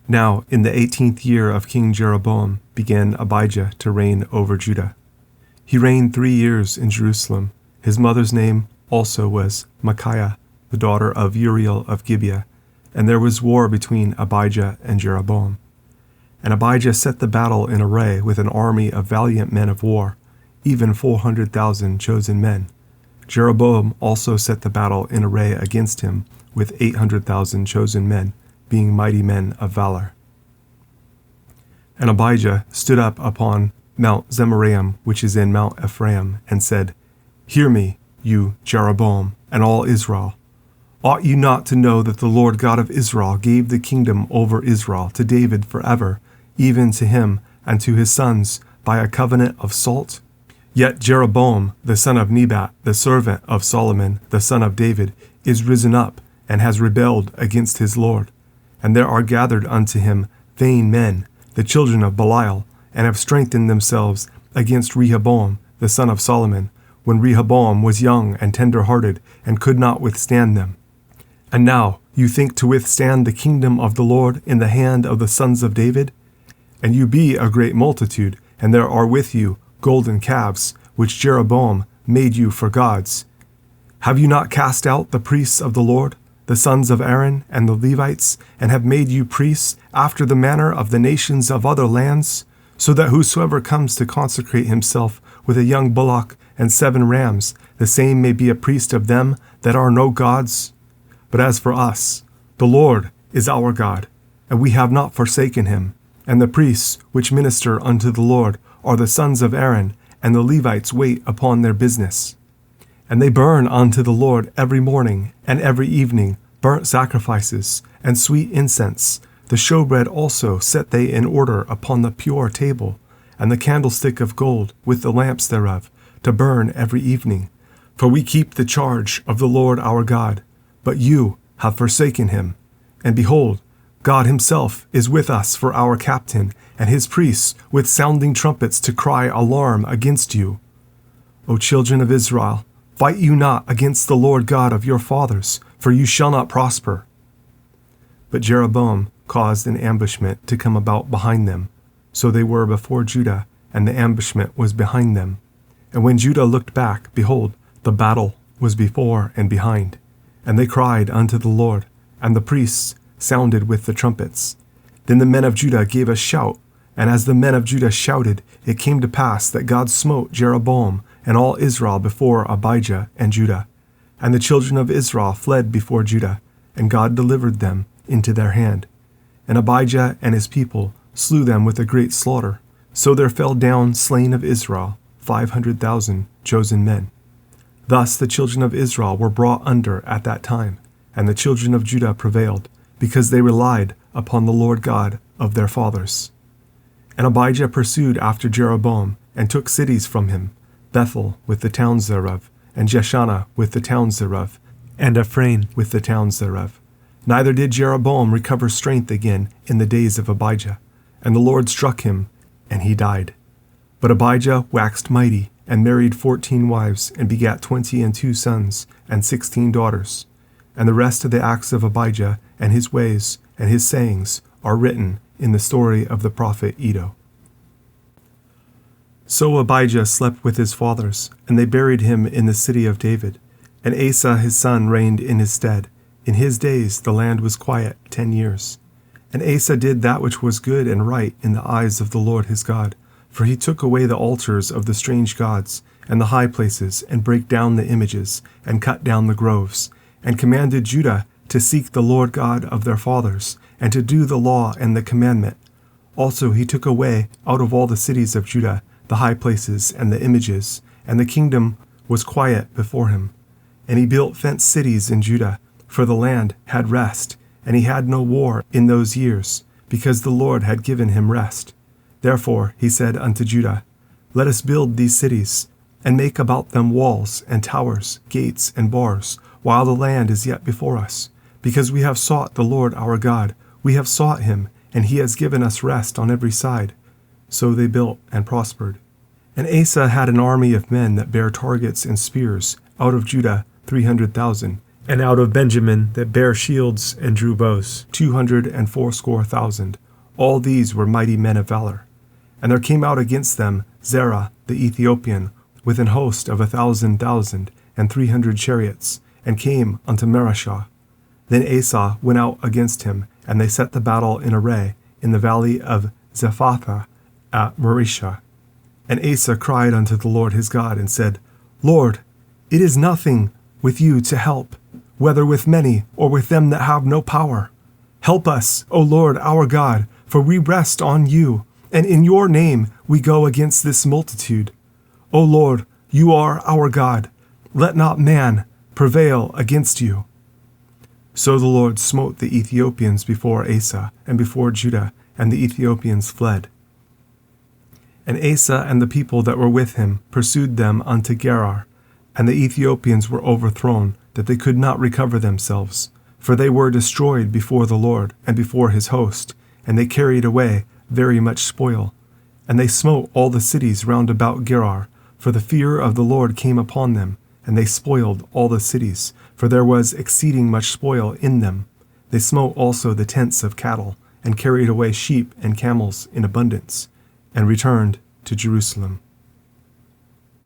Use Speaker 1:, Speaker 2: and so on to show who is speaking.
Speaker 1: Now, in the 18th year of King Jeroboam, began Abijah to reign over Judah. He reigned 3 years in Jerusalem. His mother's name also was Micaiah, the daughter of Uriel of Gibeah, and there was war between Abijah and Jeroboam. And Abijah set the battle in array with an army of valiant men of war, even 400,000 chosen men. Jeroboam also set the battle in array against him with 800,000 chosen men, being mighty men of valor. And Abijah stood up upon Mount Zemaraim, which is in Mount Ephraim, and said, Hear me, you Jeroboam, and all Israel. Ought you not to know that the Lord God of Israel gave the kingdom over Israel to David forever, even to him and to his sons, by a covenant of salt? Yet Jeroboam, the son of Nebat, the servant of Solomon, the son of David, is risen up, and has rebelled against his Lord. And there are gathered unto him vain men, the children of Belial, and have strengthened themselves against Rehoboam, the son of Solomon, when Rehoboam was young and tender-hearted, and could not withstand them. And now you think to withstand the kingdom of the Lord in the hand of the sons of David? And you be a great multitude, and there are with you golden calves, which Jeroboam made you for gods. Have you not cast out the priests of the Lord, the sons of Aaron and the Levites, and have made you priests after the manner of the nations of other lands, so that whosoever comes to consecrate himself with a young bullock and 7 rams, the same may be a priest of them that are no gods? But as for us, the Lord is our God, and we have not forsaken him, and the priests which minister unto the Lord are the sons of Aaron, and the Levites wait upon their business. And they burn unto the Lord every morning and every evening burnt sacrifices and sweet incense. The showbread also set they in order upon the pure table, and the candlestick of gold with the lamps thereof, to burn every evening. For we keep the charge of the Lord our God, but you have forsaken him. And behold, God himself is with us for our captain, and his priests with sounding trumpets to cry alarm against you. O children of Israel, fight you not against the Lord God of your fathers, for you shall not prosper. But Jeroboam caused an ambushment to come about behind them. So they were before Judah, and the ambushment was behind them. And when Judah looked back, behold, the battle was before and behind. And they cried unto the Lord, and the priests sounded with the trumpets. Then the men of Judah gave a shout, and as the men of Judah shouted, it came to pass that God smote Jeroboam and all Israel before Abijah and Judah. And the children of Israel fled before Judah, and God delivered them into their hand. And Abijah and his people slew them with a great slaughter. So there fell down slain of Israel 500,000 chosen men. Thus the children of Israel were brought under at that time, and the children of Judah prevailed, because they relied upon the Lord God of their fathers. And Abijah pursued after Jeroboam, and took cities from him, Bethel with the towns thereof, and Jeshanah with the towns thereof, and Ephraim with the towns thereof. Neither did Jeroboam recover strength again in the days of Abijah, and the Lord struck him, and he died. But Abijah waxed mighty, and married 14 wives, and begat 22 sons, and 16 daughters. And the rest of the acts of Abijah, and his ways, and his sayings, are written in the story of the prophet Iddo. So Abijah slept with his fathers, and they buried him in the city of David. And Asa his son reigned in his stead. In his days the land was quiet 10 years. And Asa did that which was good and right in the eyes of the Lord his God, for he took away the altars of the strange gods, and the high places, and brake down the images, and cut down the groves, and commanded Judah to seek the Lord God of their fathers, and to do the law and the commandment. Also he took away out of all the cities of Judah the high places and the images, and the kingdom was quiet before him. And he built fenced cities in Judah, for the land had rest, and he had no war in those years, because the Lord had given him rest. Therefore he said unto Judah, Let us build these cities, and make about them walls and towers, gates and bars, while the land is yet before us. Because we have sought the Lord our God, we have sought him, and he has given us rest on every side. So they built and prospered. And Asa had an army of men that bare targets and spears, out of Judah 300,000, And out of Benjamin that bare shields and drew bows, 280,000. All these were mighty men of valor. And there came out against them Zerah the Ethiopian, with an host of 1,000,000, and 300 chariots, and came unto Mareshah. Then Asa went out against him, and they set the battle in array in the valley of Zephathah at Mareshah. And Asa cried unto the Lord his God, and said, Lord, it is nothing with you to help, whether with many or with them that have no power. Help us, O Lord our God, for we rest on you, and in your name we go against this multitude. O Lord, you are our God. Let not man prevail against you. So the Lord smote the Ethiopians before Asa and before Judah, and the Ethiopians fled. And Asa and the people that were with him pursued them unto Gerar, and the Ethiopians were overthrown, that they could not recover themselves. For they were destroyed before the Lord and before his host, and they carried away very much spoil. And they smote all the cities round about Gerar, for the fear of the Lord came upon them, and they spoiled all the cities, for there was exceeding much spoil in them. They smote also the tents of cattle, and carried away sheep and camels in abundance, and returned to Jerusalem.